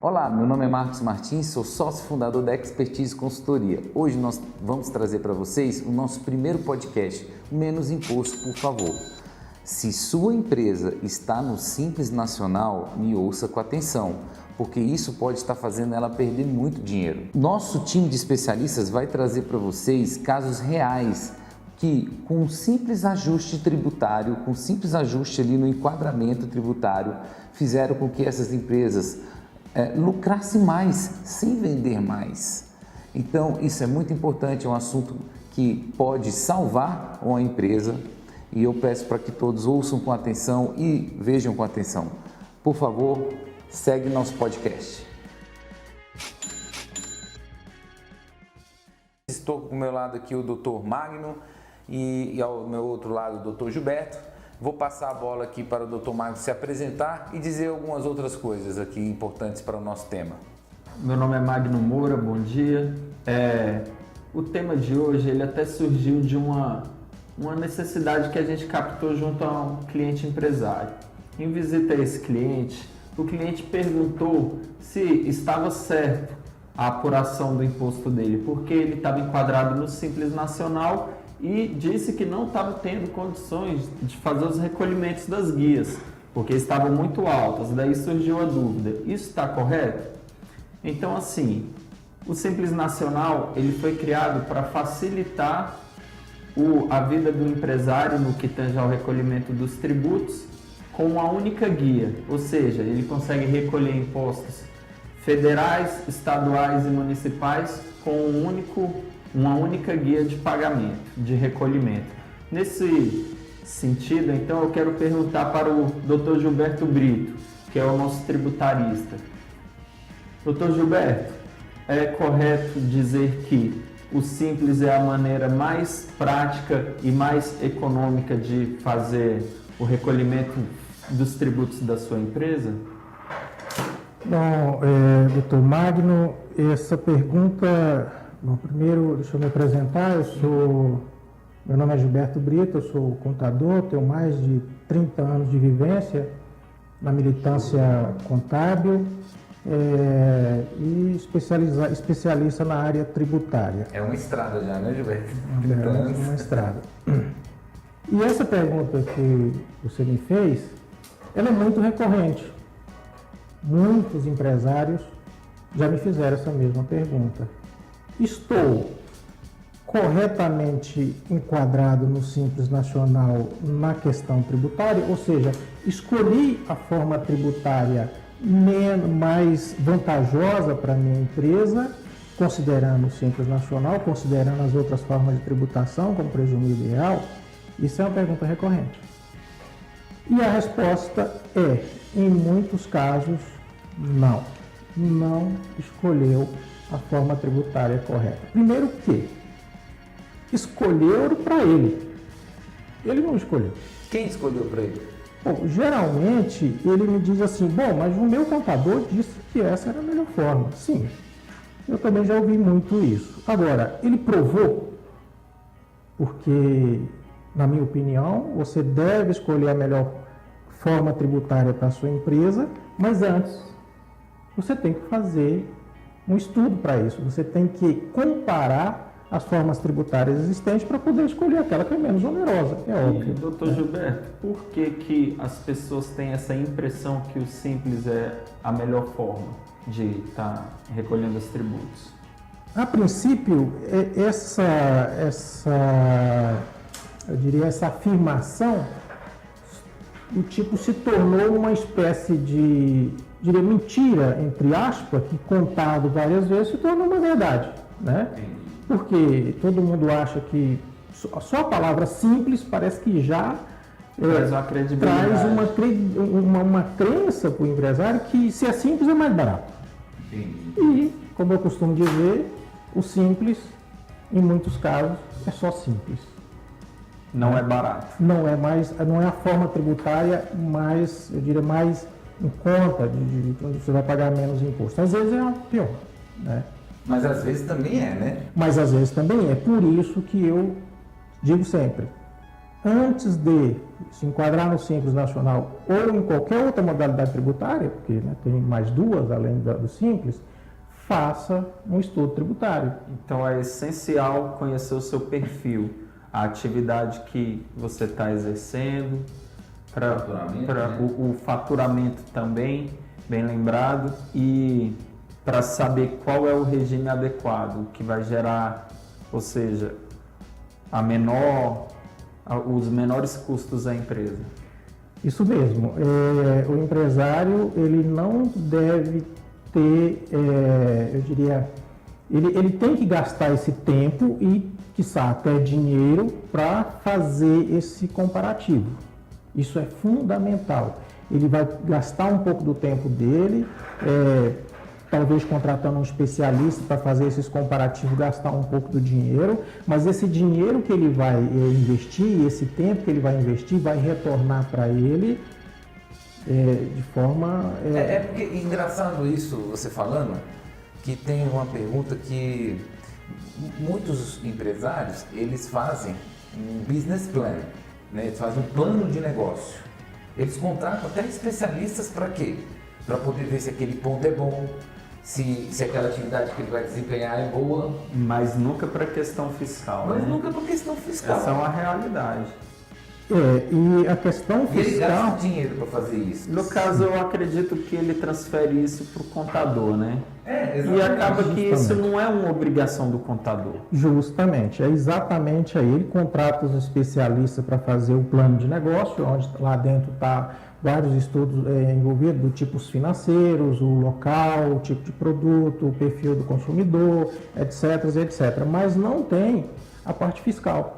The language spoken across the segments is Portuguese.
Olá, meu nome é Marcos Martins, sou sócio fundador da Expertise Consultoria. Hoje nós vamos trazer para vocês o nosso primeiro podcast, Menos Imposto, por favor. Se sua empresa está no Simples Nacional, me ouça com atenção, porque isso pode estar fazendo ela perder muito dinheiro. Nosso time de especialistas vai trazer para vocês casos reais que, com um simples ajuste tributário, com um simples ajuste ali no enquadramento tributário, fizeram com que essas empresas lucrasse mais sem vender mais. Então isso é muito importante, é um assunto que pode salvar uma empresa e eu peço para que todos ouçam com atenção e vejam com atenção. Por favor, segue nosso podcast. Estou com o meu lado aqui o Dr. Magno e ao meu outro lado o Dr. Gilberto. Vou passar a bola aqui para o Dr. Magno se apresentar e dizer algumas outras coisas aqui importantes para o nosso tema. Meu nome é Magno Moura, bom dia. O tema de hoje ele até surgiu de uma necessidade que a gente captou junto a um cliente empresário. Em visita a esse cliente, o cliente perguntou se estava certo a apuração do imposto dele, porque ele estava enquadrado no Simples Nacional e disse que não estava tendo condições de fazer os recolhimentos das guias, porque estavam muito altas. Daí surgiu a dúvida, isso está correto? Então, assim, o Simples Nacional ele foi criado para facilitar a vida do empresário no que tange ao recolhimento dos tributos com uma única guia, ou seja, ele consegue recolher impostos federais, estaduais e municipais com uma única guia de pagamento, de recolhimento. Nesse sentido, então, eu quero perguntar para o Dr. Gilberto Brito, que é o nosso tributarista. Dr. Gilberto, é correto dizer que o Simples é a maneira mais prática e mais econômica de fazer o recolhimento dos tributos da sua empresa? Bom, Dr. Magno, essa pergunta... Bom, primeiro, deixa eu me apresentar. Meu nome é Gilberto Brito, eu sou contador, tenho mais de 30 anos de vivência na militância contábil e especialista na área tributária. É uma estrada já, né, Gilberto? É uma estrada. E essa pergunta que você me fez, ela é muito recorrente. Muitos empresários já me fizeram essa mesma pergunta. Estou corretamente enquadrado no Simples Nacional na questão tributária, ou seja, escolhi a forma tributária mais vantajosa para a minha empresa, considerando o Simples Nacional, considerando as outras formas de tributação, como presumido e real? Isso é uma pergunta recorrente. E a resposta é, em muitos casos, não. Não escolheu a forma tributária correta. Primeiro que escolheram para ele. Ele não escolheu. Quem escolheu para ele? Bom, geralmente ele me diz assim, bom, mas o meu contador disse que essa era a melhor forma. Sim, eu também já ouvi muito isso. Agora, ele provou, porque, na minha opinião, você deve escolher a melhor forma tributária para a sua empresa, mas antes você tem que fazer um estudo para isso. Você tem que comparar as formas tributárias existentes para poder escolher aquela que é menos onerosa, é óbvio. Doutor Gilberto, por que as pessoas têm essa impressão que o Simples é a melhor forma de estar recolhendo os tributos? A princípio, eu diria, essa afirmação, o tipo se tornou uma espécie de, diria, mentira, entre aspas, que contado várias vezes se tornou uma verdade, né? Porque todo mundo acha que só a palavra simples parece que já traz uma crença para o empresário que se é simples é mais barato. E, como eu costumo dizer, o simples, em muitos casos, é só simples. Não é barato. Não é a forma tributária mais, eu diria, mais em conta de onde você vai pagar menos imposto. Às vezes é a pior, né? Mas às vezes também é, né? Mas às vezes também é. Por isso que eu digo sempre, antes de se enquadrar no Simples Nacional ou em qualquer outra modalidade tributária, porque né, tem mais duas além do Simples, faça um estudo tributário. Então é essencial conhecer o seu perfil, a atividade que você está exercendo, para o faturamento também, bem lembrado, e para saber qual é o regime adequado que vai gerar, ou seja, os menores custos à empresa. Isso mesmo. O empresário ele não deve ter, eu diria, ele tem que gastar esse tempo e, quiçá, até dinheiro para fazer esse comparativo. Isso é fundamental. Ele vai gastar um pouco do tempo dele, talvez contratando um especialista para fazer esses comparativos, gastar um pouco do dinheiro, mas esse dinheiro que ele vai investir, esse tempo que ele vai investir, vai retornar para ele de forma... Porque engraçado isso, você falando, que tem uma pergunta que muitos empresários, eles fazem um business plan, né? Eles fazem um plano de negócio. Eles contratam até especialistas para quê? Para poder ver se aquele ponto é bom, se aquela atividade que ele vai desempenhar é boa. Mas nunca para questão fiscal. Mas né? nunca para questão fiscal. Essa é uma realidade. E a questão E ele fiscal... gasta dinheiro para fazer isso. No caso, eu acredito que ele transfere isso para o contador, né? Exatamente. E acaba que isso Justamente. não é uma obrigação do contador. Justamente, é exatamente aí. Ele contrata os especialistas para fazer o plano de negócio, onde lá dentro está vários estudos envolvidos, do tipos financeiros, o local, o tipo de produto, o perfil do consumidor, etc, etc. Mas não tem a parte fiscal.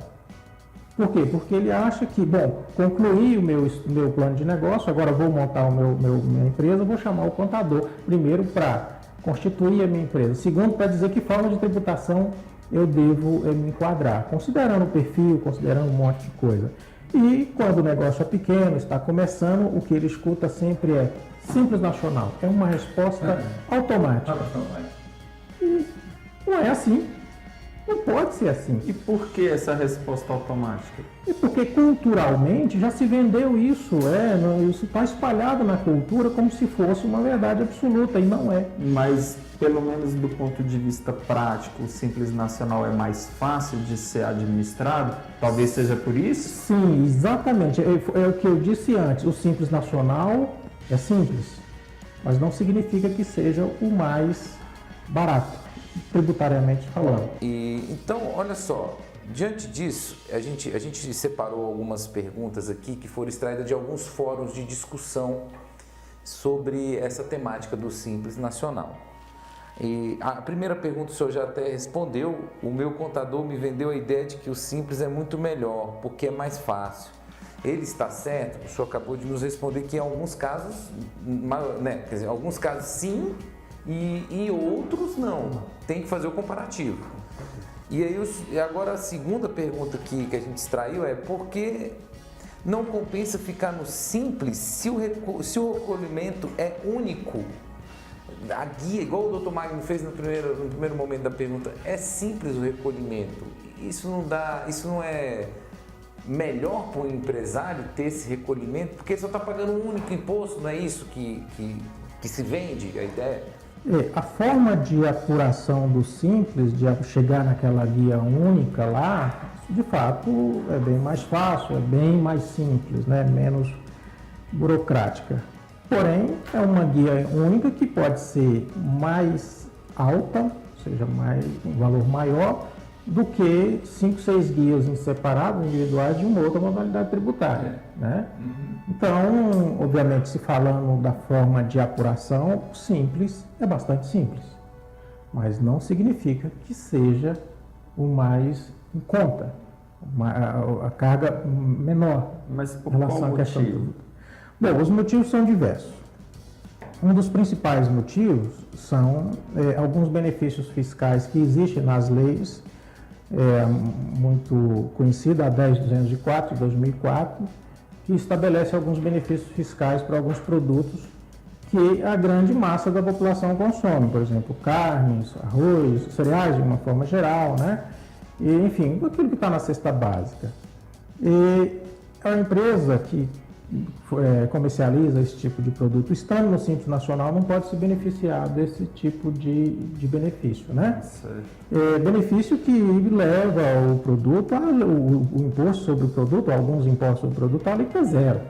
Por quê? Porque ele acha que, bom, concluí o meu plano de negócio, agora vou montar minha empresa, vou chamar o contador, primeiro para constituir a minha empresa, segundo para dizer que forma de tributação eu devo me enquadrar, considerando o perfil, considerando um monte de coisa. E quando o negócio é pequeno, está começando, o que ele escuta sempre é Simples Nacional, é uma resposta automática. E não é assim. Não pode ser assim. E por que essa resposta automática? E porque culturalmente já se vendeu isso, isso está espalhado na cultura como se fosse uma verdade absoluta, e não é. Mas, pelo menos do ponto de vista prático, o Simples Nacional é mais fácil de ser administrado? Talvez seja por isso? Sim, exatamente. É o que eu disse antes, o Simples Nacional é simples, mas não significa que seja o mais barato, tributariamente falando. Então, olha só, diante disso, a gente separou algumas perguntas aqui que foram extraídas de alguns fóruns de discussão sobre essa temática do Simples Nacional. E a primeira pergunta o senhor já até respondeu: o meu contador me vendeu a ideia de que o Simples é muito melhor, porque é mais fácil. Ele está certo? O senhor acabou de nos responder que em alguns casos, né, quer dizer, alguns casos sim, e outros não. Tem que fazer o comparativo. E aí, agora a segunda pergunta que a gente extraiu é: por que não compensa ficar no Simples se o recolhimento é único? A guia, igual o Dr. Magno fez no primeiro momento da pergunta, é simples o recolhimento. Isso não é melhor para o empresário ter esse recolhimento? Porque ele só está pagando um único imposto, não é isso que se vende, a ideia? A forma de apuração do Simples, de chegar naquela guia única lá, de fato é bem mais fácil, é bem mais simples, né? Menos burocrática. Porém, é uma guia única que pode ser mais alta, ou seja, um valor maior, do que 5, 6 guias em separados, individuais, de uma outra modalidade tributária. Né? Então, obviamente, se falando da forma de apuração, simples é bastante simples, mas não significa que seja o mais em conta, a carga menor. Mas por em relação qual à questão motivo? Bom, os motivos são diversos. Um dos principais motivos são alguns benefícios fiscais que existem nas leis, muito conhecida, a 10.204 de 2004, que estabelece alguns benefícios fiscais para alguns produtos que a grande massa da população consome, por exemplo, carnes, arroz, cereais de uma forma geral, né? E, enfim, aquilo que está na cesta básica. E a empresa que comercializa esse tipo de produto, estando no Simples Nacional, não pode se beneficiar desse tipo de benefício, né? Benefício que leva o produto, o imposto sobre o produto, alguns impostos sobre o produto, a alíquota zero.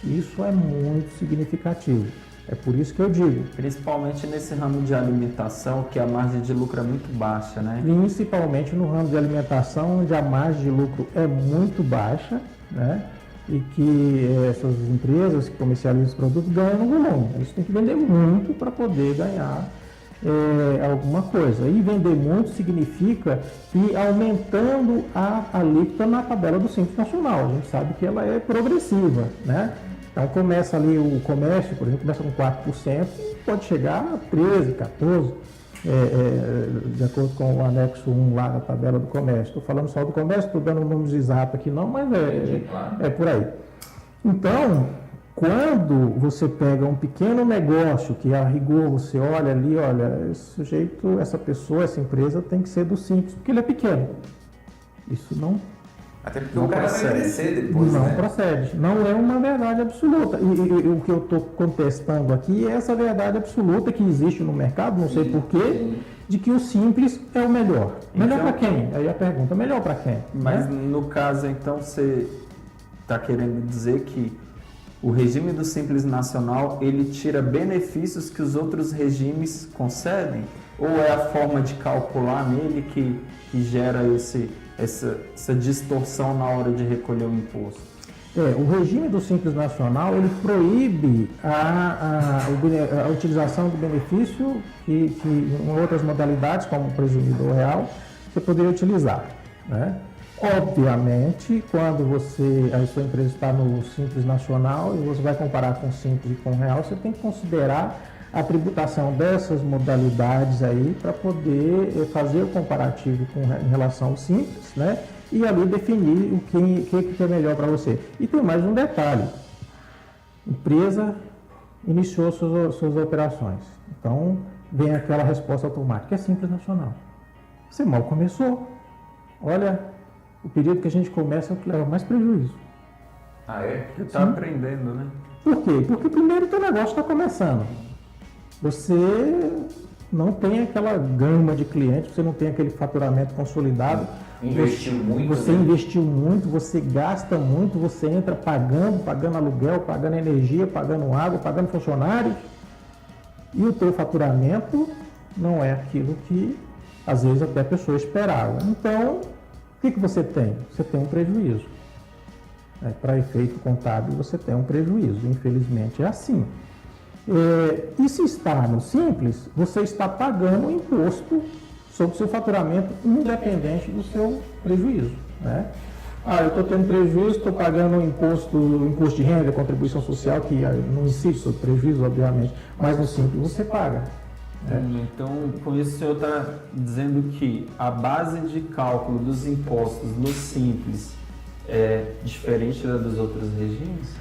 Isso é muito significativo. É por isso que eu digo. Principalmente nesse ramo de alimentação, que a margem de lucro é muito baixa, né? Principalmente no ramo de alimentação, onde a margem de lucro é muito baixa, né? E que essas empresas que comercializam esse produto ganham no volume. Eles têm que vender muito para poder ganhar alguma coisa. E vender muito significa ir aumentando a alíquota na tabela do Simples Nacional. A gente sabe que ela é progressiva, né? Então começa ali o comércio, por exemplo, começa com 4%, pode chegar a 13%, 14%, de acordo com o anexo 1 lá da tabela do comércio. Estou falando só do comércio, estou dando números exatos aqui não, mas é por aí. Então, quando você pega um pequeno negócio que a rigor você olha ali, olha, esse sujeito, essa pessoa, essa empresa tem que ser do Simples, porque ele é pequeno. Isso não Até porque o cara vai crescer depois, não né? procede. Não é uma verdade absoluta. E o que eu estou contestando aqui é essa verdade absoluta que existe no mercado, não sei porquê, de que o Simples é o melhor. Melhor para quem? Aí a pergunta, melhor para quem? Mas no caso, então, você está querendo dizer que o regime do Simples Nacional, ele tira benefícios que os outros regimes concedem? Ou é a forma de calcular nele que gera essa distorção na hora de recolher o imposto? O regime do Simples Nacional, ele proíbe a utilização do benefício que em outras modalidades, como o presumidor real, você poderia utilizar, né? Obviamente, quando a sua empresa está no Simples Nacional e você vai comparar com o Simples e com o Real, você tem que considerar a tributação dessas modalidades aí para poder fazer o comparativo em relação ao Simples, né? E ali definir o que é melhor para você. E tem mais um detalhe. Empresa iniciou suas operações. Então, vem aquela resposta automática. É Simples Nacional. Você mal começou. Olha, o período que a gente começa é o que leva mais prejuízo. Ah, é? Você está aprendendo, né? Por quê? Porque primeiro o teu negócio está começando. Você não tem aquela gama de clientes, você não tem aquele faturamento consolidado. Investiu muito. Você investiu muito, você gasta muito, você entra pagando aluguel, pagando energia, pagando água, pagando funcionários. E o teu faturamento não é aquilo que, às vezes, até a pessoa esperava. Então, o que você tem? Você tem um prejuízo. Para efeito contábil, você tem um prejuízo. Infelizmente, é assim. E se está no Simples, você está pagando o imposto sobre o seu faturamento, independente do seu prejuízo, né? Eu estou tendo prejuízo, estou pagando imposto de renda, contribuição social, que não incide sobre prejuízo, obviamente, mas no Simples você paga. Então, com isso o senhor está dizendo que a base de cálculo dos impostos no Simples é diferente da dos outros regimes?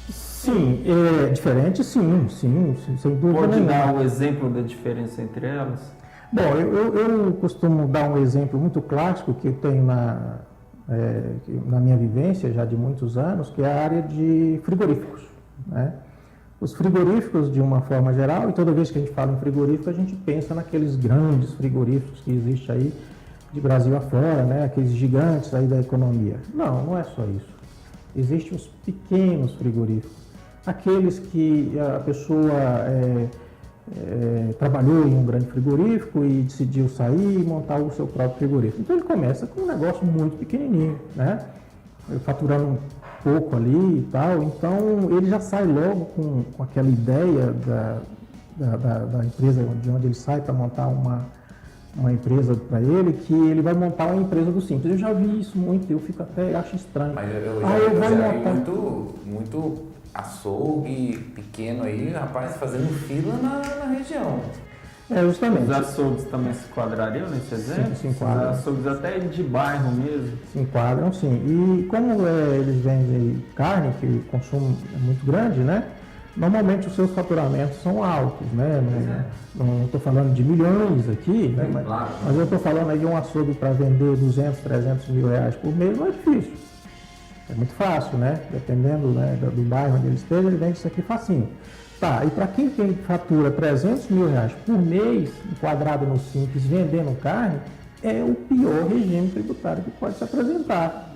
Sim, é diferente, sim, sem dúvida Pode nenhuma. dar um exemplo da diferença entre elas? Bom, eu costumo dar um exemplo muito clássico que eu tenho na minha vivência já de muitos anos, que é a área de frigoríficos, né? Os frigoríficos, de uma forma geral, e toda vez que a gente fala em frigorífico, a gente pensa naqueles grandes frigoríficos que existem aí de Brasil afora, né? Aqueles gigantes aí da economia. Não é só isso. Existem os pequenos frigoríficos, aqueles que a pessoa trabalhou em um grande frigorífico e decidiu sair e montar o seu próprio frigorífico. Então ele começa com um negócio muito pequenininho, né? Faturando um pouco ali e tal. Então ele já sai logo com aquela ideia da empresa de onde ele sai para montar uma empresa para ele, que ele vai montar uma empresa do Simples. Eu já vi isso muito, eu acho estranho. Mas eu já vi muito açougue pequeno aí, rapaz, fazendo fila na região. Justamente. Os açougues também se enquadrariam nesse exemplo? Se enquadram. Os açougues até de bairro mesmo? Se enquadram, sim. E como eles vendem carne, que o consumo é muito grande, né? Normalmente os seus faturamentos são altos, né? Não estou falando de milhões aqui, né? Mas eu estou falando aí de um açougue para vender 200, 300 mil reais por mês, não é difícil. É muito fácil, né? Dependendo, né, do bairro onde ele esteja, ele vende isso aqui facinho. Tá, e para quem tem fatura 300 mil reais por mês, enquadrado no Simples, vendendo carne, é o pior regime tributário que pode se apresentar.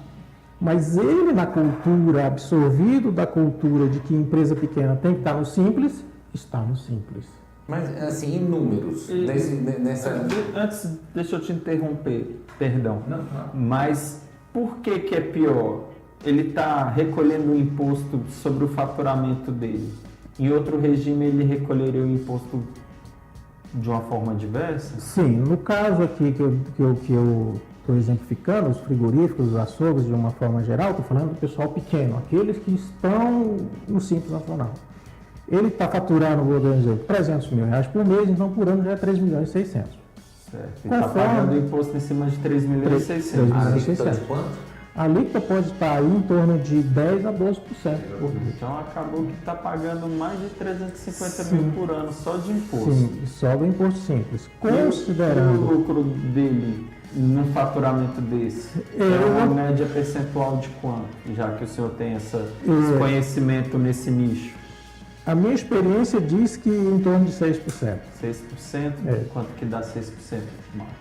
Mas ele, na cultura, absorvido da cultura de que empresa pequena tem que estar no Simples, está no Simples. Mas, assim, em números, nessa... Antes, deixa eu te interromper, perdão. Não. Mas por que é pior? Ele está recolhendo o imposto sobre o faturamento dele. Em outro regime, ele recolheria o imposto de uma forma diversa? Sim, no caso aqui que eu estou exemplificando, os frigoríficos, os açougues, de uma forma geral, estou falando do pessoal pequeno, aqueles que estão no Simples Nacional. Ele está faturando, vou dar um exemplo, 300 mil reais por mês, então por ano já é 3 milhões e 600. Certo. Ele está pagando imposto em cima de 3 milhões e 600. A alíquota de quanto? A alíquota pode estar aí em torno de 10% a 12% por mês. Então acabou que está pagando mais de 350 mil por ano só de imposto. Sim, só do imposto simples. E Considerando o lucro dele num faturamento desse, é uma média percentual de quanto? Já que o senhor tem esse conhecimento nesse nicho. A minha experiência diz que em torno de 6%. 6%? Quanto que dá 6%, Marcos?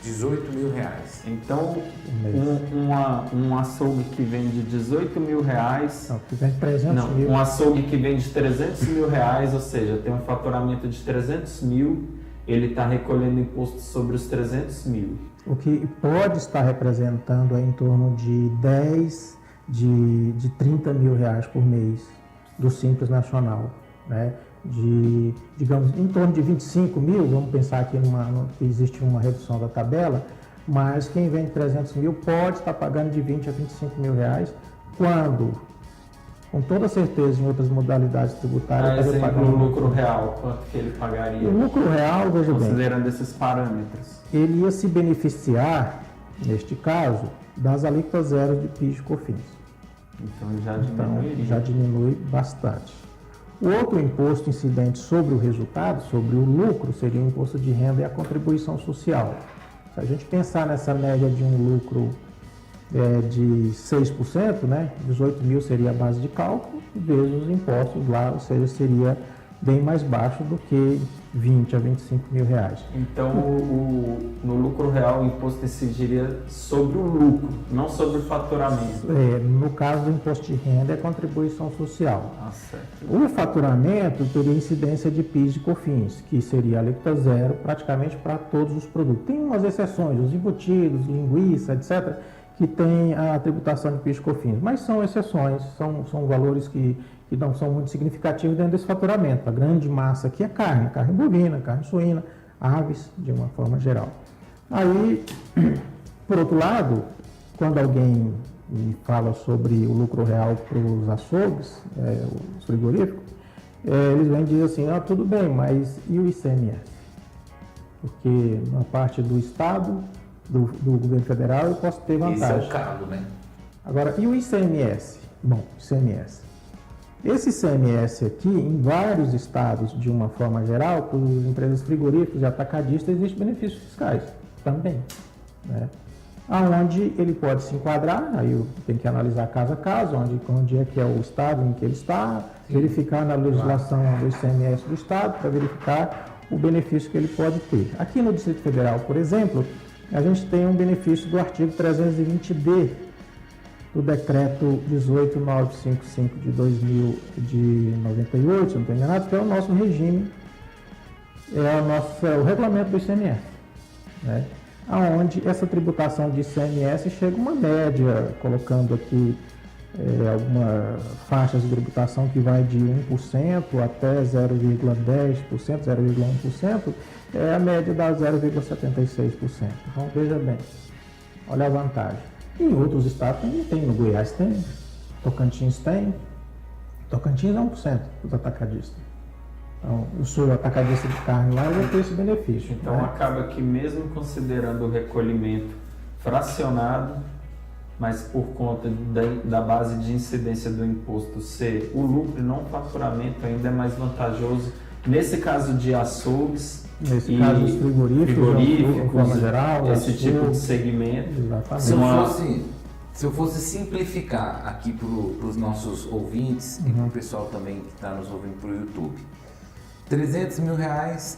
18 mil reais. Então, um açougue que vende 18 mil reais... Não, que vende 300 mil. Um açougue que vende 300 mil reais, ou seja, tem um faturamento de 300 mil, ele está recolhendo imposto sobre os 300 mil. O que pode estar representando é em torno de 10, de 30 mil reais por mês do Simples Nacional, né? Digamos, em torno de 25 mil, vamos pensar aqui que existe uma redução da tabela, mas quem vende 300 mil pode estar pagando de 20 a 25 mil reais, quando, com toda certeza, em outras modalidades tributárias... Por exemplo, o lucro real, quanto que ele pagaria? O lucro real, veja bem... Considerando esses parâmetros. Ele ia se beneficiar, neste caso, das alíquotas zero de PIS e COFINS. Então já diminui bastante. O outro imposto incidente sobre o resultado, sobre o lucro, seria o imposto de renda e a contribuição social. Se a gente pensar nessa média de um lucro de 6%, né, 18 mil seria a base de cálculo, vezes os impostos lá, ou seja, seria bem mais baixo do que 20 a 25 mil reais. Então, no lucro real, o imposto incidiria sobre o lucro, não sobre o faturamento. No caso do imposto de renda, é contribuição social. Certo. O faturamento teria incidência de PIS e COFINS, que seria a alíquota zero praticamente para todos os produtos. Tem umas exceções, os embutidos, linguiça, etc., que tem a tributação de PIS e COFINS, mas são exceções, são valores que não são muito significativos dentro desse faturamento. A grande massa aqui é carne bovina, carne suína, aves, de uma forma geral. Aí, por outro lado, quando alguém me fala sobre o lucro real para os açougues, os frigoríficos, eles vêm dizer assim, tudo bem, mas e o ICMS? Porque na parte do Estado, do governo federal, eu posso ter vantagem. Esse é o cargo, né? Agora, e o ICMS? Bom, ICMS. Esse ICMS aqui, em vários estados, de uma forma geral, para as empresas frigoríficas e atacadistas, existem benefícios fiscais também, né? Aonde ele pode se enquadrar, aí eu tenho que analisar caso a caso, onde é que é o estado em que ele está, verificar na legislação do ICMS do estado, para verificar o benefício que ele pode ter. Aqui no Distrito Federal, por exemplo, a gente tem um benefício do artigo 320D do decreto 18955 de 98, se não estou enganado, que é o nosso regime, o regulamento do ICMS, né? Onde essa tributação de ICMS chega a uma média, colocando aqui algumas faixas de tributação que vai de 1% até 0,10%, 0,1%, é a média dá 0,76%. Então, veja bem, olha a vantagem. Em outros estados também tem, no Goiás tem, Tocantins tem. Tocantins é 1% dos atacadistas. Então, eu sou atacadista de carne lá, eu vou ter esse benefício. Então, acaba que mesmo considerando o recolhimento fracionado, mas por conta da base de incidência do imposto ser o lucro e não o faturamento, ainda é mais vantajoso. Nesse caso de açougues, nesse caso dos frigoríficos, de forma geral, esse tipo de segmento. Se eu fosse Se eu fosse simplificar aqui para os nossos ouvintes e para o pessoal também que está nos ouvindo para o YouTube, R$300 mil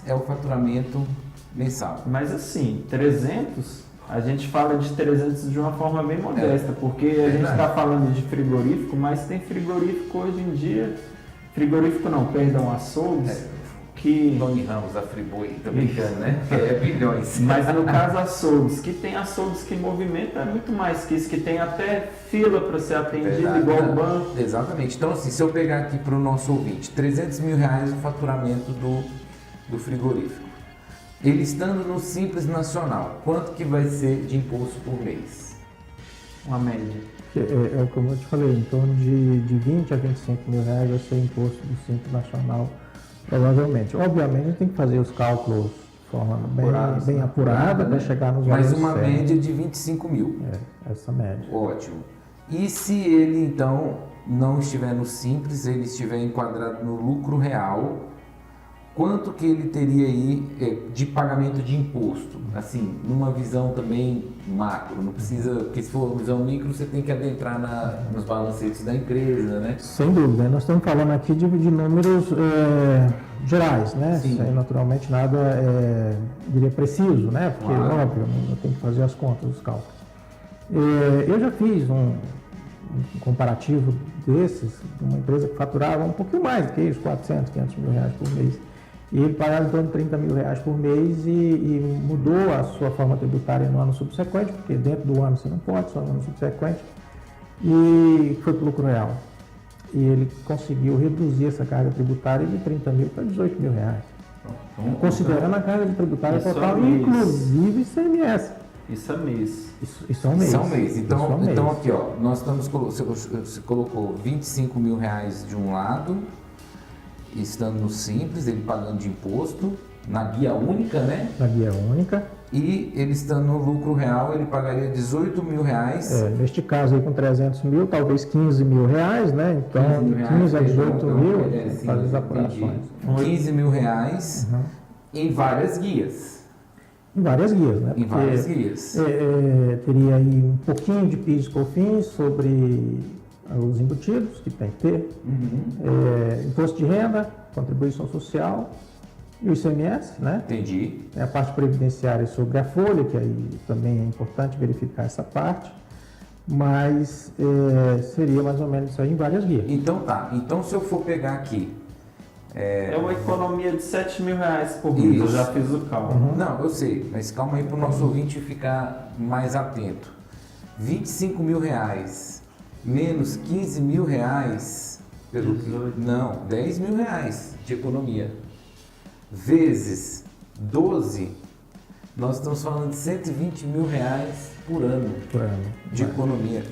é o faturamento mensal. Mas assim, 300, a gente fala de 300 de uma forma bem modesta, porque a gente está falando de frigorífico, mas tem frigorífico hoje em dia, açougues, que... Tony Ramos, da Friboi, tô brincando, né? É bilhões. Mas no caso açougues, que tem açougues que movimentam é muito mais que isso, que tem até fila para ser atendido, igual o banco. Exatamente. Então assim, se eu pegar aqui para o nosso ouvinte, R$300 mil o faturamento do frigorífico. Ele estando no Simples Nacional, quanto que vai ser de imposto por mês? Uma média. É como eu te falei, em torno de 20 a 25 mil reais vai ser o imposto do Simples Nacional, provavelmente. Obviamente, a gente tem que fazer os cálculos de forma bem apurada para chegar nos valores. Mas uma média de 25 mil. Essa média. Ótimo. E se ele, então, não estiver no Simples, ele estiver enquadrado no lucro real, quanto que ele teria aí de pagamento de imposto? Assim, numa visão também macro, não precisa, porque se for visão micro, você tem que adentrar nos balancetes da empresa, né? Sem dúvida, nós estamos falando aqui de números gerais, né? Sim. Sem naturalmente nada, diria, preciso, né? Porque, óbvio, eu tenho que fazer as contas, os cálculos. Eu já fiz um comparativo desses, de uma empresa que faturava um pouquinho mais do que isso, 400, 500 mil reais por mês. E ele pagava em torno de 30 mil reais por mês e mudou a sua forma tributária no ano subsequente, porque dentro do ano você não pode, só no ano subsequente, e foi para o lucro real. E ele conseguiu reduzir essa carga tributária de 30 mil para 18 mil reais. Considerando a carga tributária total, inclusive ICMS. Isso é mês. Isso é um mês. Isso é um mês. Então aqui, ó, nós estamos, você colocou 25 mil reais de um lado, estando no Simples, ele pagando de imposto, na guia única, né? Na guia única. E ele estando no lucro real, ele pagaria 18 mil reais. Neste caso aí com 300 mil, talvez 15 mil reais, né? Então, 15 a 18 mil, faz as apurações. 15 mil reais em várias guias. Em várias guias, né? Em várias guias. Teria aí um pouquinho de PIS e COFINS sobre os embutidos, que tem que ter, imposto de renda, contribuição social e o ICMS, né? Entendi. A parte previdenciária sobre a folha, que aí também é importante verificar essa parte, mas seria mais ou menos isso aí em várias guias. Então tá, então se eu for pegar aqui... É uma economia de 7 mil reais por mês, eu já fiz o cálculo. Não, eu sei, mas calma aí para o nosso ouvinte ficar mais atento. 25 mil reais menos 15 mil reais, não, 10 mil reais de economia, vezes 12, nós estamos falando de 120 mil reais por ano de economia.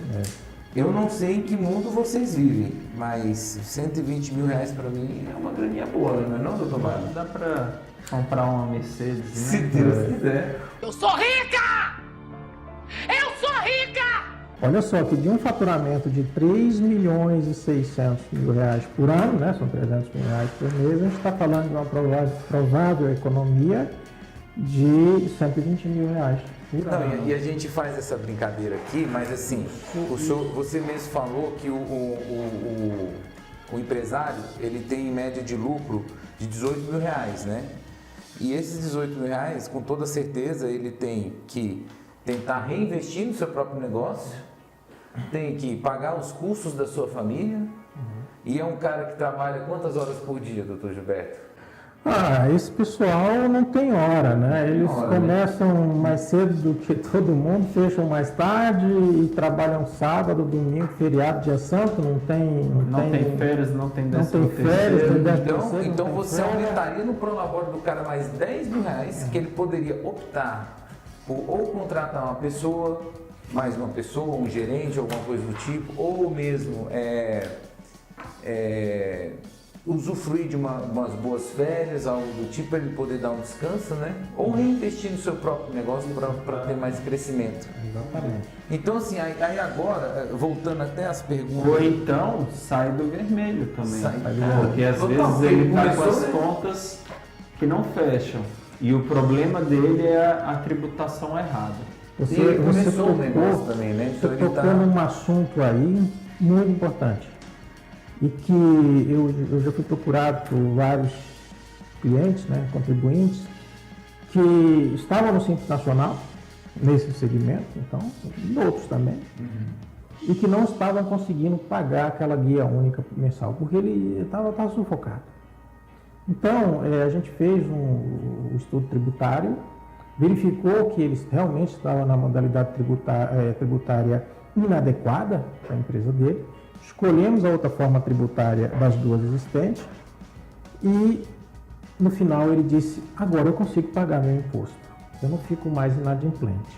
Eu não sei em que mundo vocês vivem, mas 120 mil reais para mim é uma graninha boa, não é não, doutor Mário? Dá para comprar uma Mercedes, né? Se Deus quiser. Eu sou rica! Eu sou rica! Olha só, que de um faturamento de 3 milhões e 600 mil reais por ano, né? São 300 mil reais por mês, a gente está falando de uma provável economia de 120 mil reais por ano. Não, e a gente faz essa brincadeira aqui, mas assim, você mesmo falou que o empresário, ele tem em média de lucro de 18 mil reais, né? E esses 18 mil reais, com toda certeza, ele tem que tentar reinvestir no seu próprio negócio, tem que pagar os custos da sua família, e é um cara que trabalha quantas horas por dia, doutor Gilberto? Esse pessoal não tem hora, né? Eles começam mais cedo do que todo mundo, fecham mais tarde e trabalham sábado, domingo, feriado, dia santo, não tem férias, não tem férias. Então você aumentaria no prolabore do cara mais 10 mil reais, que ele poderia optar por ou contratar uma pessoa, mais uma pessoa, um gerente, alguma coisa do tipo, ou mesmo usufruir de umas boas férias, algo do tipo, para ele poder dar um descanso, né? Ou reinvestir no seu próprio negócio para ter mais crescimento. Exatamente. Então, assim, aí agora, voltando até as perguntas... Ou então, sai do vermelho também. Porque às Total, vezes ele está com as né? contas que não fecham. E o problema dele é a tributação errada. E ele começou o negócio também, né? Então você tocou num assunto aí muito importante. E que eu já fui procurado por vários clientes, né, contribuintes, que estavam no Simples Nacional, nesse segmento, então, e outros também, e que não estavam conseguindo pagar aquela guia única mensal, porque ele estava sufocado. Então, a gente fez um estudo tributário, verificou que eles realmente estavam na modalidade tributária inadequada para a empresa dele, escolhemos a outra forma tributária das duas existentes e, no final, ele disse, agora eu consigo pagar meu imposto, eu não fico mais inadimplente.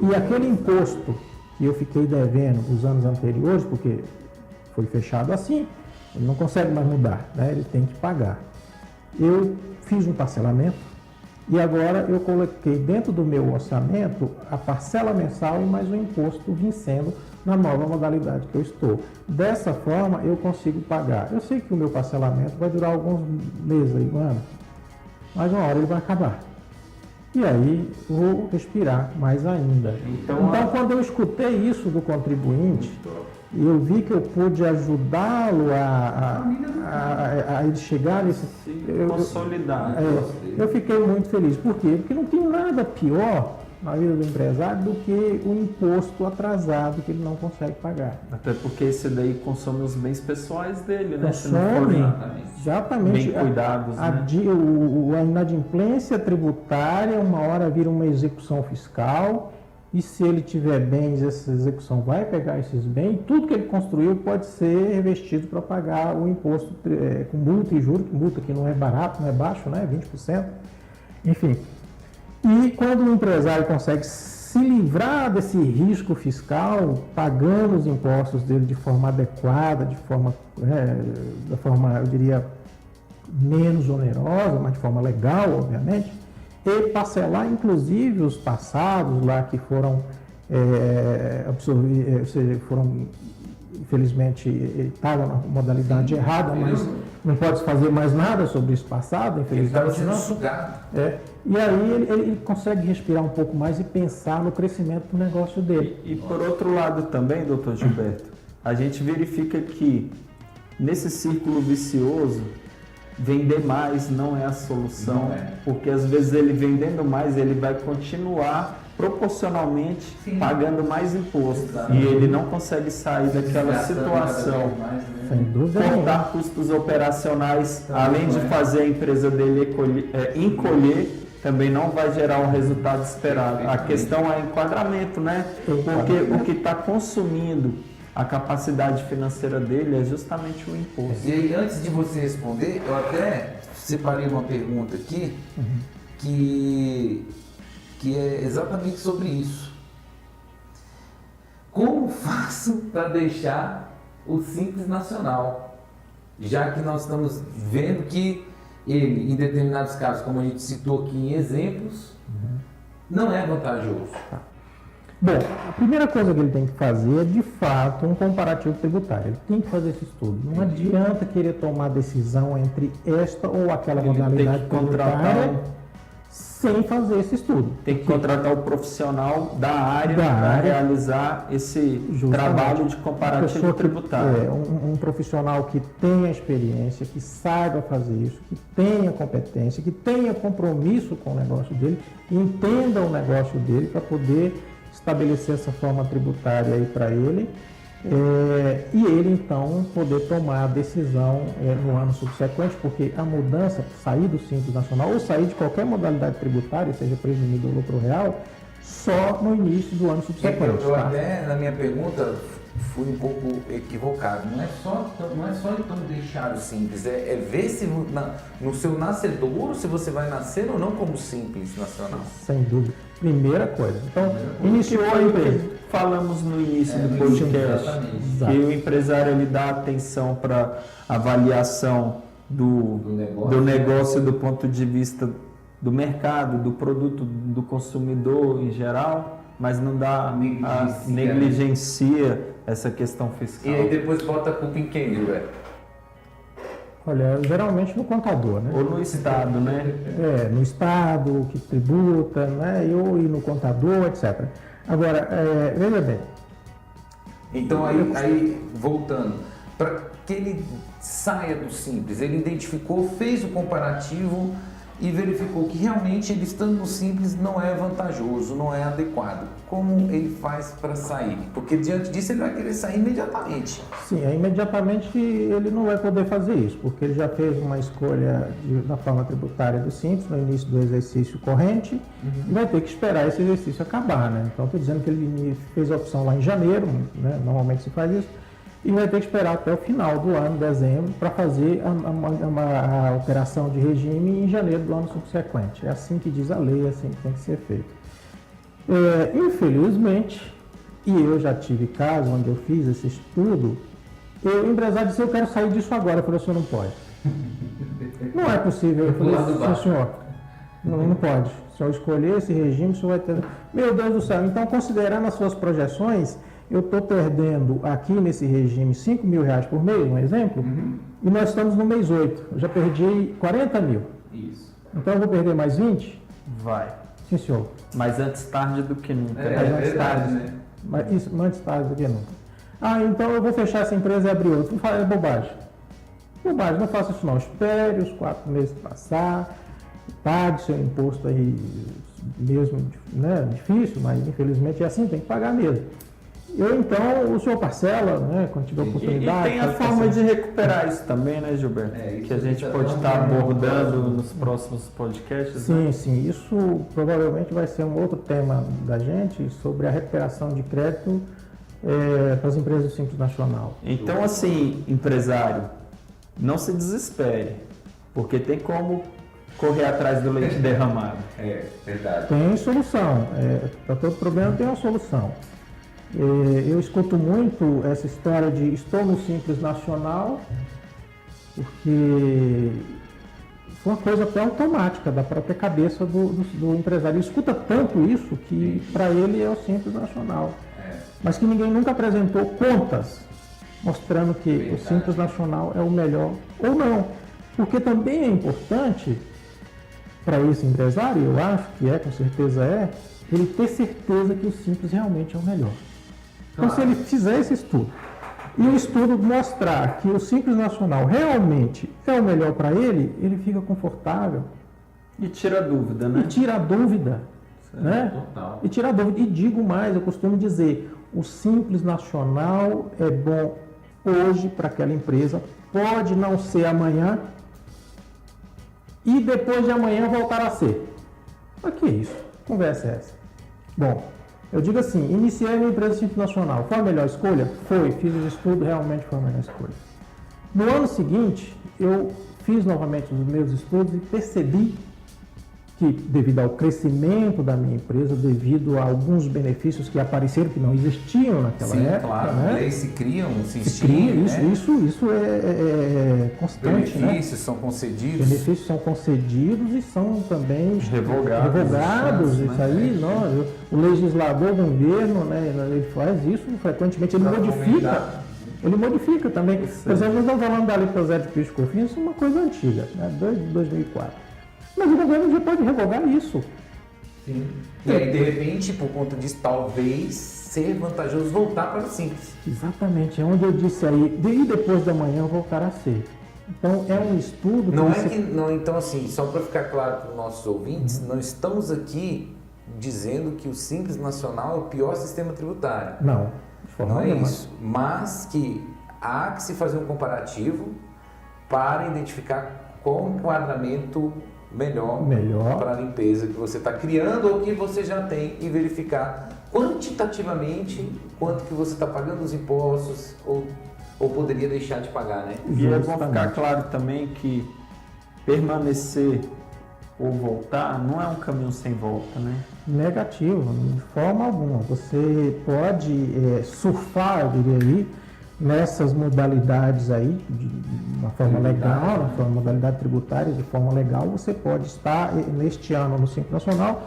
E aquele imposto que eu fiquei devendo os anos anteriores, porque foi fechado assim, ele não consegue mais mudar, né? Ele tem que pagar. Eu fiz um parcelamento e agora eu coloquei dentro do meu orçamento a parcela mensal e mais o imposto vencendo na nova modalidade que eu estou. Dessa forma eu consigo pagar. Eu sei que o meu parcelamento vai durar alguns meses aí, ano, mas uma hora ele vai acabar. E aí vou respirar mais ainda. Então quando eu escutei isso do contribuinte, eu vi que eu pude ajudá-lo a ele chegar nesse... consolidar. Eu fiquei muito feliz. Por quê? Porque não tem nada pior na vida do empresário do que o imposto atrasado que ele não consegue pagar. Até porque esse daí consome os bens pessoais dele, né? Consome, exatamente. Bem cuidados, né? A inadimplência tributária, uma hora vira uma execução fiscal, e se ele tiver bens, essa execução vai pegar esses bens, tudo que ele construiu pode ser revestido para pagar o imposto com multa e juros, que multa que não é barato, não é baixo, né? 20%. Enfim. E quando o empresário consegue se livrar desse risco fiscal, pagando os impostos dele de forma adequada, da forma, eu diria, menos onerosa, mas de forma legal, obviamente, e parcelar, inclusive, os passados lá que foram absorvidos, ou seja, foram, infelizmente, estavam na modalidade errada, mas não pode fazer mais nada sobre isso passado, infelizmente. Ele estava sendo sugado. E aí ele consegue respirar um pouco mais e pensar no crescimento do negócio dele. E por outro lado também, doutor Gilberto, a gente verifica que nesse círculo vicioso, vender mais não é a solução, porque às vezes ele vendendo mais, ele vai continuar proporcionalmente pagando mais imposto. E ele não consegue sair daquela situação. Sem dúvida Cortar custos operacionais, além de fazer a empresa dele encolher, também não vai gerar o resultado esperado. A questão é enquadramento, né? Porque o que está consumindo a capacidade financeira dele é justamente o imposto. E aí, antes de você responder, eu até separei uma pergunta aqui que é exatamente sobre isso. Como faço para deixar o Simples Nacional? Já que nós estamos vendo que ele, em determinados casos, como a gente citou aqui em exemplos, não é vantajoso. Bom, a primeira coisa que ele tem que fazer é, de fato, um comparativo tributário. Ele tem que fazer esse estudo. Não adianta querer tomar decisão entre esta ou aquela modalidade tributária sem fazer esse estudo. Tem que contratar o profissional da área para realizar esse trabalho de comparativo tributário. Um profissional que tenha experiência, que saiba fazer isso, que tenha competência, que tenha compromisso com o negócio dele, entenda o negócio dele para poder estabelecer essa forma tributária aí para ele, e ele então poder tomar a decisão no ano subsequente, porque a mudança, sair do Simples Nacional ou sair de qualquer modalidade tributária, seja presumido ou lucro real, só no início do ano subsequente. Eu até, na minha pergunta, fui um pouco equivocado. Não é só então deixar o Simples, é ver se no seu nascedouro se você vai nascer ou não como Simples Nacional. Sem dúvida. Primeira coisa. Então, iniciou a empresa. Falamos no início do podcast que o empresário ele dá atenção para avaliação do negócio do ponto de vista do mercado, do produto do consumidor em geral, mas não dá negligencia essa questão fiscal. E aí depois bota a culpa em quem, Gilberto? Olha, geralmente no contador, né? Ou no Estado, né? No Estado, que tributa, né? E no contador, etc. Agora, veja bem. Então, aí voltando, para que ele saia do Simples, ele identificou, fez o comparativo e verificou que realmente ele estando no Simples não é vantajoso, não é adequado. Como ele faz para sair? Porque diante disso ele vai querer sair imediatamente. Sim, imediatamente ele não vai poder fazer isso, porque ele já fez uma escolha da forma tributária do Simples no início do exercício corrente e vai ter que esperar esse exercício acabar, né? Então, estou dizendo que ele fez a opção lá em janeiro, né? Normalmente se faz isso, e vai ter que esperar até o final do ano, dezembro, para fazer a alteração de regime em janeiro do ano subsequente. É assim que diz a lei, é assim que tem que ser feito. Infelizmente, e eu já tive caso onde eu fiz esse estudo, o empresário disse: eu quero sair disso agora. Eu falei: o senhor não pode. Não é possível. Eu falei: senhor, não pode. Se eu escolher esse regime, o senhor vai ter... Meu Deus do céu, então considerando as suas projeções, eu estou perdendo aqui nesse regime R$5.000 por mês, um exemplo, e nós estamos no mês 8. Eu já perdi 40 mil. Isso. Então eu vou perder mais 20? Vai. Sim, senhor. Mas antes tarde do que nunca. Antes tarde, né? Mas antes tarde do que nunca. Então eu vou fechar essa empresa e abrir outra. É bobagem. Bobagem, não faça isso não. Espere os 4 meses passar, pague seu imposto aí, mesmo, né, difícil, mas infelizmente é assim, tem que pagar mesmo. Então, o senhor parcela, né, quando tiver oportunidade. E tem a forma de recuperar isso também, né, Gilberto? Que a gente pode estar abordando nos próximos podcasts. Sim, né? sim. Isso provavelmente vai ser um outro tema da gente, sobre a recuperação de crédito para as empresas do Simples Nacional. Então, assim, empresário, não se desespere, porque tem como correr atrás do leite derramado. Verdade. Tem solução. Para todo problema tem uma solução. Eu escuto muito essa história de estou no Simples Nacional, porque foi uma coisa até automática da própria cabeça do empresário. Ele escuta tanto isso que para ele é o Simples Nacional. Mas que ninguém nunca apresentou contas mostrando que o Simples Nacional é o melhor ou não. Porque também é importante para esse empresário, eu acho que com certeza ele ter certeza que o Simples realmente é o melhor. Então, se ele fizer esse estudo e o estudo mostrar que o Simples Nacional realmente é o melhor para ele, ele fica confortável. E tira a dúvida, né? E tira a dúvida. Né? Total. E tira a dúvida. E digo mais, eu costumo dizer, o Simples Nacional é bom hoje para aquela empresa, pode não ser amanhã e depois de amanhã voltar a ser. Mas que isso? Conversa é essa? Bom, eu digo assim, iniciei minha empresa Simples Nacional. Foi a melhor escolha? Foi. Fiz os estudos, realmente foi a melhor escolha. No ano seguinte, eu fiz novamente os meus estudos e percebi que, devido ao crescimento da minha empresa, devido a alguns benefícios que apareceram, que não existiam naquela época. Claro, né? leis se criam, se extinguem. né? Isso é constante. Benefícios são concedidos. Benefícios são concedidos e são também revogados. Isso aí, não, o legislador, o governo, né, ele faz isso frequentemente, ele modifica também. Por exemplo, nós estamos falando da lei de PIS e COFINS, isso é uma coisa antiga, né, desde 2004. Mas o governo já pode revogar isso. Sim. E aí, de repente, por conta disso, talvez ser vantajoso voltar para o Simples. Exatamente, é onde eu disse aí, e depois da manhã voltar a ser. Então, é um estudo... Então, assim, só para ficar claro para os nossos ouvintes, não estamos aqui dizendo que o Simples Nacional é o pior sistema tributário. Não, de forma nenhuma. Não é isso, mas que há que se fazer um comparativo para identificar qual o enquadramento melhor para a limpeza que você está criando ou que você já tem e verificar quantitativamente quanto que você está pagando os impostos ou poderia deixar de pagar, né? E é bom ficar claro também que permanecer ou voltar não é um caminho sem volta, né? Negativo, de forma alguma. Você pode surfar, eu diria aí, nessas modalidades aí, de uma forma legal, modalidade tributária de forma legal, você pode estar neste ano no Simples Nacional,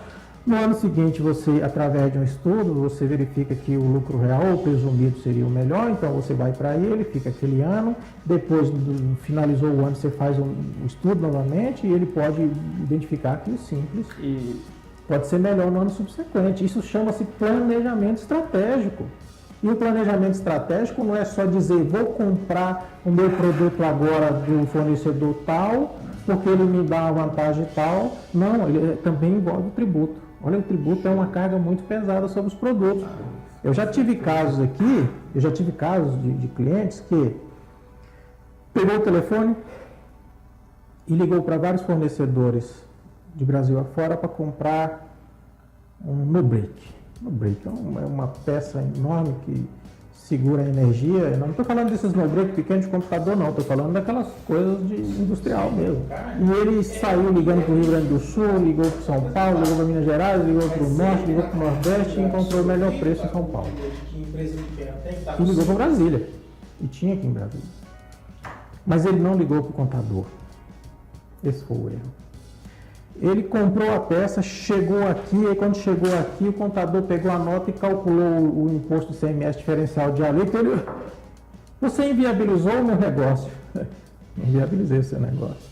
No ano seguinte, você, através de um estudo, você verifica que o lucro real ou presumido seria o melhor, então você vai para ele, fica aquele ano, depois finalizou o ano, você faz um estudo novamente e ele pode identificar que o simples e pode ser melhor no ano subsequente. Isso chama-se planejamento estratégico. E o planejamento estratégico não é só dizer, vou comprar o meu produto agora do fornecedor tal, porque ele me dá uma vantagem tal. Não, ele também envolve o tributo. Olha, o tributo é uma carga muito pesada sobre os produtos. Eu já tive casos aqui, de clientes que pegou o telefone e ligou para vários fornecedores de Brasil afora para comprar um no-break. No-break é uma peça enorme que segura a energia. Não estou falando desses no-break pequenos de computador, não. Estou falando daquelas coisas de industrial mesmo. E ele saiu ligando para o Rio Grande do Sul, ligou para São Paulo, ligou para Minas Gerais, ligou para o Norte, ligou para o Nordeste e encontrou o melhor preço em São Paulo. E ligou para Brasília. E tinha aqui em Brasília. Mas ele não ligou para o contador. Esse foi o erro. Ele comprou a peça, chegou aqui, e quando chegou aqui, o contador pegou a nota e calculou o imposto do CMS diferencial de alíquota. Ele, você inviabilizou o meu negócio. Inviabilizei o seu negócio.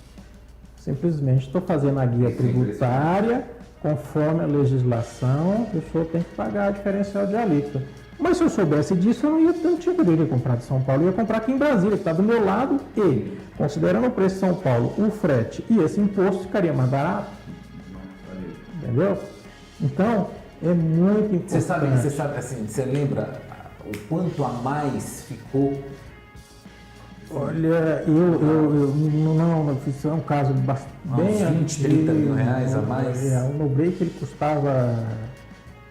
Simplesmente estou fazendo a guia tributária, conforme a legislação, o senhor tem que pagar a diferencial de alíquota. Mas se eu soubesse disso, eu não tinha poderia comprar de São Paulo, eu ia comprar aqui em Brasília, que está do meu lado, e, considerando o preço de São Paulo, o frete e esse imposto, ficaria mais barato. Entendeu? Então, é muito importante. Você sabe assim, você lembra o quanto a mais ficou? Olha, não, isso é um caso bem uns 20, 30 mil reais a mais? O no-break ele custava,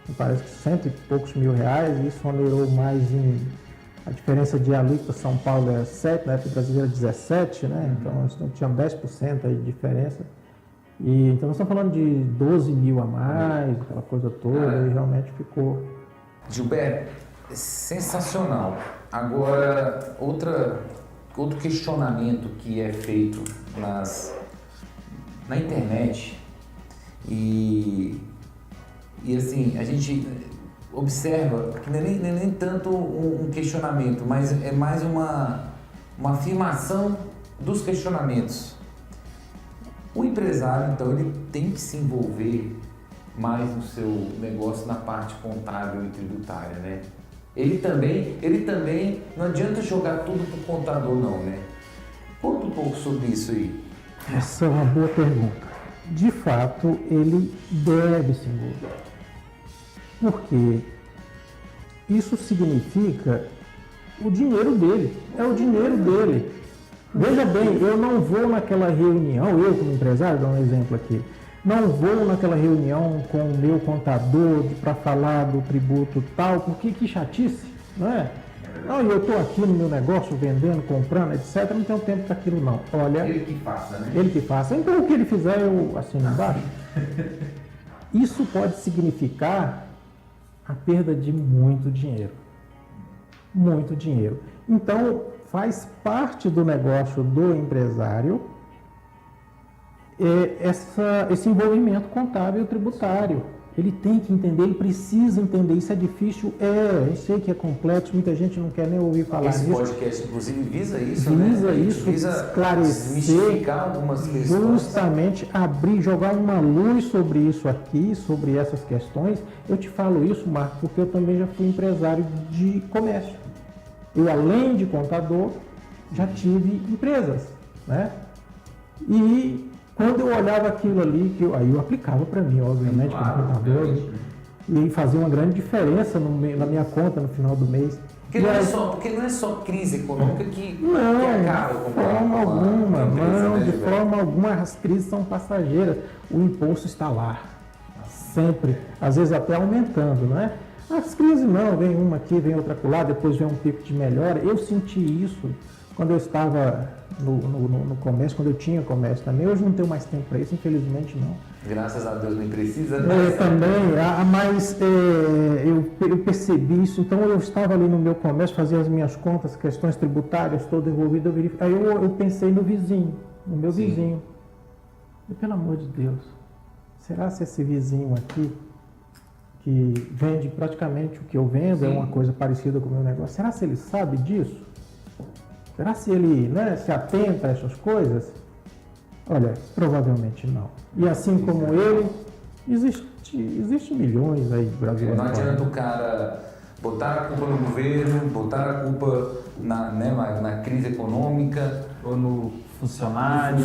me parece que 100 e poucos mil reais, e isso onerou mais em... A diferença de alíquota São Paulo é 7, na época brasileira 17, né? Então nós tínhamos 10% aí de diferença. E, então nós estamos falando de 12 mil a mais, aquela coisa toda, e realmente ficou... Gilberto, sensacional. Agora, outro questionamento que é feito na internet e assim, a gente observa que não é nem tanto um questionamento, mas é mais uma afirmação dos questionamentos. O empresário, então, ele tem que se envolver mais no seu negócio na parte contábil e tributária, né? Ele também, não adianta jogar tudo para o contador, não, né? Conta um pouco sobre isso aí. Essa é uma boa pergunta. De fato, ele deve se envolver. Porque isso significa o dinheiro dele, é o dinheiro dele. Veja bem, eu não vou naquela reunião, eu como empresário, dou um exemplo aqui, não vou naquela reunião com o meu contador para falar do tributo tal, porque que chatice, não é? Não, eu estou aqui no meu negócio, vendendo, comprando, etc, não tenho tempo para aquilo não. Olha, Ele que faça, né? Ele que faça. Então o que ele fizer, eu assino embaixo. Isso pode significar a perda de muito dinheiro. Muito dinheiro. Então, faz parte do negócio do empresário esse envolvimento contábil e tributário. Ele tem que entender, ele precisa entender. Isso é difícil? Eu sei que é complexo, muita gente não quer nem ouvir falar Esse disso. podcast, inclusive, visa isso, Visa né? isso, Visa esclarecer, desmistificar algumas questões. justamente abrir, jogar uma luz sobre isso aqui, sobre essas questões. Eu te falo isso, Marco, porque eu também já fui empresário de comércio. Eu, além de contador, já tive empresas, né? E quando eu olhava aquilo ali, aí eu aplicava para mim, obviamente, como contador, e fazia uma grande diferença na minha conta no final do mês. Porque não é só crise econômica que acaba com de forma alguma, de forma alguma, as crises são passageiras. O imposto está lá, sempre, às vezes até aumentando, não é? As crises não, vem uma aqui, vem outra acolá, depois vem um pico de melhora. Eu senti isso quando eu estava no comércio, quando eu tinha comércio também. Hoje não tenho mais tempo para isso, infelizmente não. Graças a Deus nem precisa, né? Também, mas eu percebi isso. Então eu estava ali no meu comércio, fazia as minhas contas, questões tributárias, todo envolvido. Aí eu pensei no vizinho, no meu vizinho. E, pelo amor de Deus, será se esse vizinho aqui que vende praticamente o que eu vendo, é uma coisa parecida com o meu negócio. Será se ele sabe disso? Será se ele, né, se atenta a essas coisas? Olha, provavelmente não. E assim como ele, existe milhões aí de brasileiros. Não adianta o cara botar a culpa no governo, botar a culpa na crise econômica Ou no funcionário.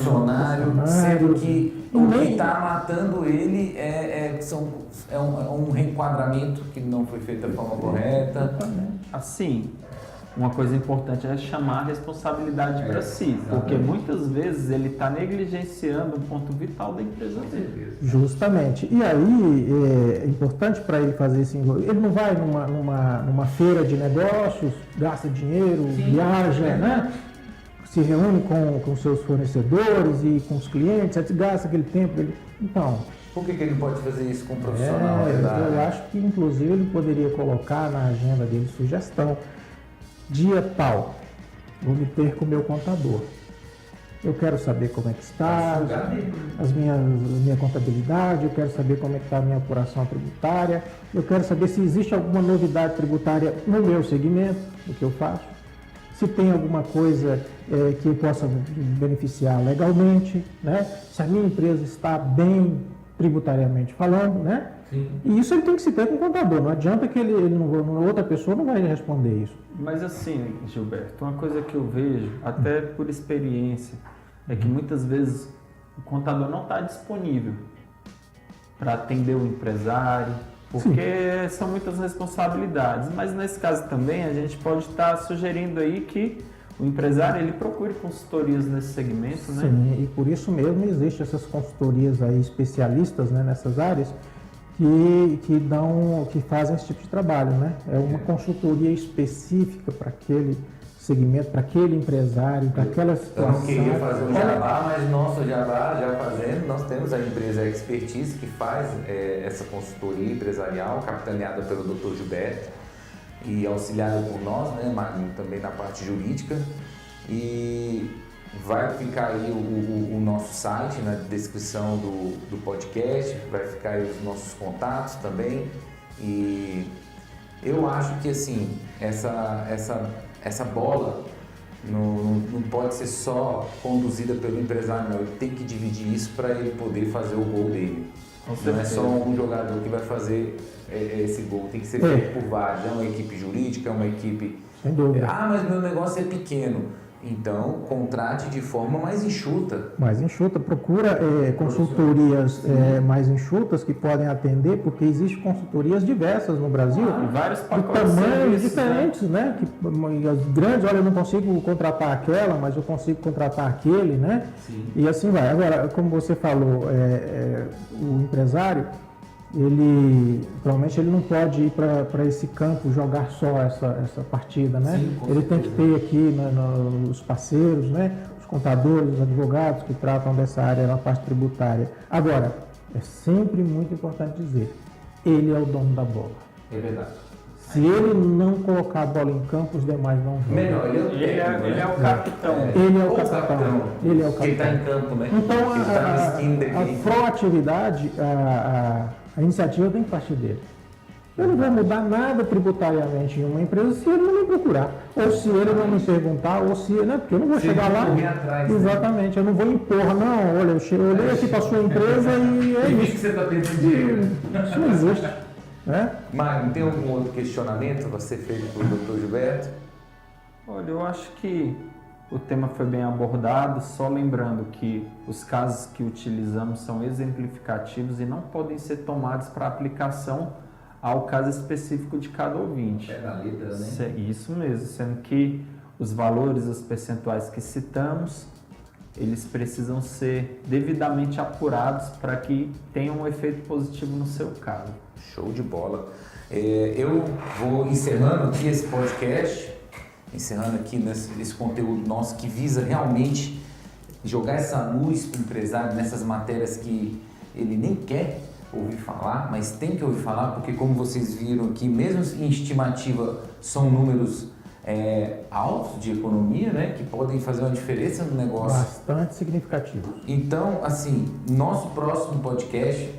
Sendo que o que está matando ele é um reenquadramento que não foi feito da forma correta. Assim, uma coisa importante é chamar a responsabilidade para si, porque muitas vezes ele está negligenciando um ponto vital da empresa dele. Justamente. E aí é importante para ele fazer isso. Ele não vai numa feira de negócios, gasta dinheiro, viaja, né? Se reúne com seus fornecedores e com os clientes, gasta aquele tempo dele. Então, Por que ele não pode fazer isso com um profissional? Eu acho que inclusive ele poderia colocar na agenda dele sugestão. Dia tal, vou me ter com o meu contador. Eu quero saber como é que está minha contabilidade, eu quero saber como é que está a minha apuração tributária, eu quero saber se existe alguma novidade tributária no meu segmento, o que eu faço, se tem alguma coisa que eu possa beneficiar legalmente, né? Se a minha empresa está bem tributariamente falando, né? Sim. E isso ele tem que se ter com o contador, não adianta que outra pessoa não vai responder isso. Mas assim, Gilberto, uma coisa que eu vejo, até por experiência, é que muitas vezes o contador não está disponível para atender o empresário, porque são muitas responsabilidades. Mas nesse caso também a gente pode estar sugerindo aí que o empresário ele procure consultorias nesse segmento, né? Sim, e por isso mesmo existem essas consultorias aí especialistas, né, nessas áreas que fazem esse tipo de trabalho, né? É uma consultoria específica para aquele segmento, para aquele empresário, para aquela situação. Eu não queria fazer um jabá, mas nosso jabá já fazendo, nós temos a empresa Expertise que faz essa consultoria empresarial, capitaneada pelo Dr. Gilberto e auxiliada por nós, né, Magno, também na parte jurídica. E vai ficar aí o nosso site na descrição do podcast, vai ficar aí os nossos contatos também. E eu acho que assim, essa bola não pode ser só conduzida pelo empresário, não. Ele tem que dividir isso para ele poder fazer o gol dele. Não é só um jogador que vai fazer esse gol, tem que ser feito por vários. É uma equipe jurídica, é uma equipe... Sem dúvida. Ah, mas meu negócio é pequeno. Então, contrate de forma mais enxuta. Mais enxuta, procura consultorias mais enxutas que podem atender, porque existem consultorias diversas no Brasil, vários de pacotes tamanhos diferentes, né? As grandes, olha, eu não consigo contratar aquela, mas eu consigo contratar aquele, né? Sim. E assim vai. Agora, como você falou, o empresário, provavelmente ele não pode ir para esse campo jogar só essa partida, né? Sim, ele tem que ter aqui os parceiros, né? Os contadores, os advogados que tratam dessa área na parte tributária. Agora, é sempre muito importante dizer, ele é o dono da bola. É verdade. Se ele não colocar a bola em campo, os demais não jogam. Melhor, Ele é o capitão. Ele é o capitão. Ele é o Porque ele está capitão. em campo, né? Então, ele está no skin dele. a proatividade, a iniciativa tem que partir dele. Eu não vou mudar nada tributariamente em uma empresa se ele não me procurar, ou se ele não me perguntar, ou se, né? Porque eu não vou chegar lá. Atrás, exatamente, eu não vou impor, não. Olha, eu olhei aqui para a sua empresa e é que isso. você está tendo dinheiro? Isso não existe. Né? Magno, tem algum outro questionamento a ser feito pelo Dr. Gilberto? Olha, eu acho que o tema foi bem abordado, só lembrando que os casos que utilizamos são exemplificativos e não podem ser tomados para aplicação ao caso específico de cada ouvinte. É na letra, né? Isso mesmo, sendo que os valores, os percentuais que citamos, eles precisam ser devidamente apurados para que tenham um efeito positivo no seu caso. Show de bola. Eu vou encerrando aqui esse podcast, encerrando aqui esse conteúdo nosso que visa realmente jogar essa luz para o empresário nessas matérias que ele nem quer ouvir falar, mas tem que ouvir falar, porque como vocês viram aqui, mesmo em estimativa, são números altos de economia, né, que podem fazer uma diferença no negócio. Bastante significativo. Então, assim, nosso próximo podcast,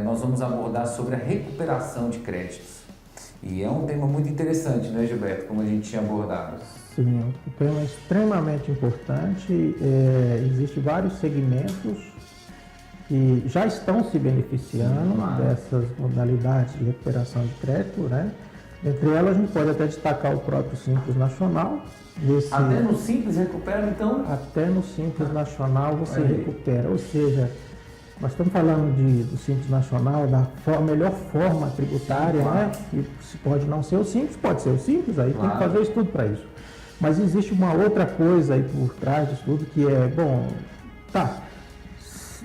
nós vamos abordar sobre a recuperação de créditos. E é um tema muito interessante, né, Gilberto, como a gente tinha abordado. Sim, um tema extremamente importante. Existem vários segmentos que já estão se beneficiando dessas modalidades de recuperação de crédito, né? Entre elas, a gente pode até destacar o próprio Simples Nacional. Até no Simples recupera, então? Até no Simples Nacional você recupera, ou seja, nós estamos falando do Simples Nacional, da melhor forma tributária, né? Que pode não ser o Simples, pode ser o Simples, aí tem que fazer o estudo para isso. Mas existe uma outra coisa aí por trás do estudo que é,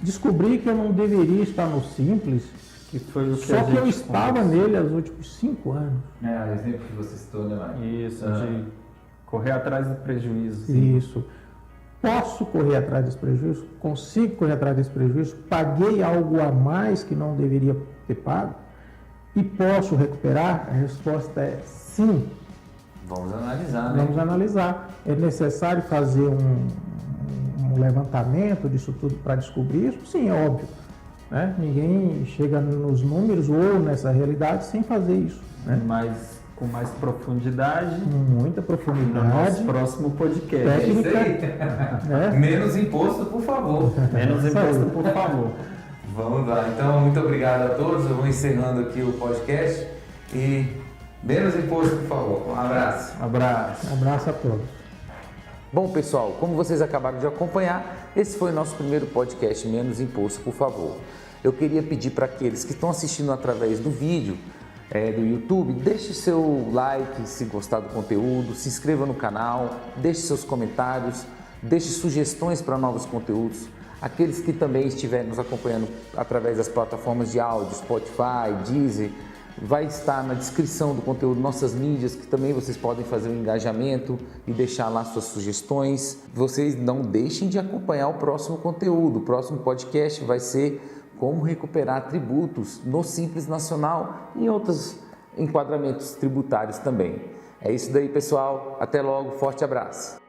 descobri que eu não deveria estar no Simples, que foi o que só que eu estava nele os últimos 5 anos. O exemplo que você citou, né, Mário? Isso, de correr atrás do prejuízo. Isso. Posso correr atrás desse prejuízo? Consigo correr atrás desse prejuízo? Paguei algo a mais que não deveria ter pago? E posso recuperar? A resposta é sim. Vamos analisar, né? Vamos analisar. É necessário fazer um levantamento disso tudo para descobrir isso? Sim, é óbvio. Né? Ninguém chega nos números ou nessa realidade sem fazer isso. Né? Mas com mais profundidade. Muita profundidade. No nosso próximo podcast. Técnica. Menos imposto, por favor. Menos imposto, por favor. Vamos lá. Então, muito obrigado a todos. Eu vou encerrando aqui o podcast. E menos imposto, por favor. Um abraço. Abraço a todos. Bom, pessoal, como vocês acabaram de acompanhar, esse foi o nosso primeiro podcast Menos Imposto, por favor. Eu queria pedir para aqueles que estão assistindo através do vídeo, do YouTube, deixe seu like se gostar do conteúdo, se inscreva no canal, deixe seus comentários, deixe sugestões para novos conteúdos. Aqueles que também estiverem nos acompanhando através das plataformas de áudio, Spotify, Deezer, vai estar na descrição do conteúdo nossas mídias, que também vocês podem fazer um engajamento e deixar lá suas sugestões. Vocês não deixem de acompanhar o próximo conteúdo. O próximo podcast vai ser como recuperar tributos no Simples Nacional e em outros enquadramentos tributários também. É isso daí, pessoal. Até logo. Forte abraço.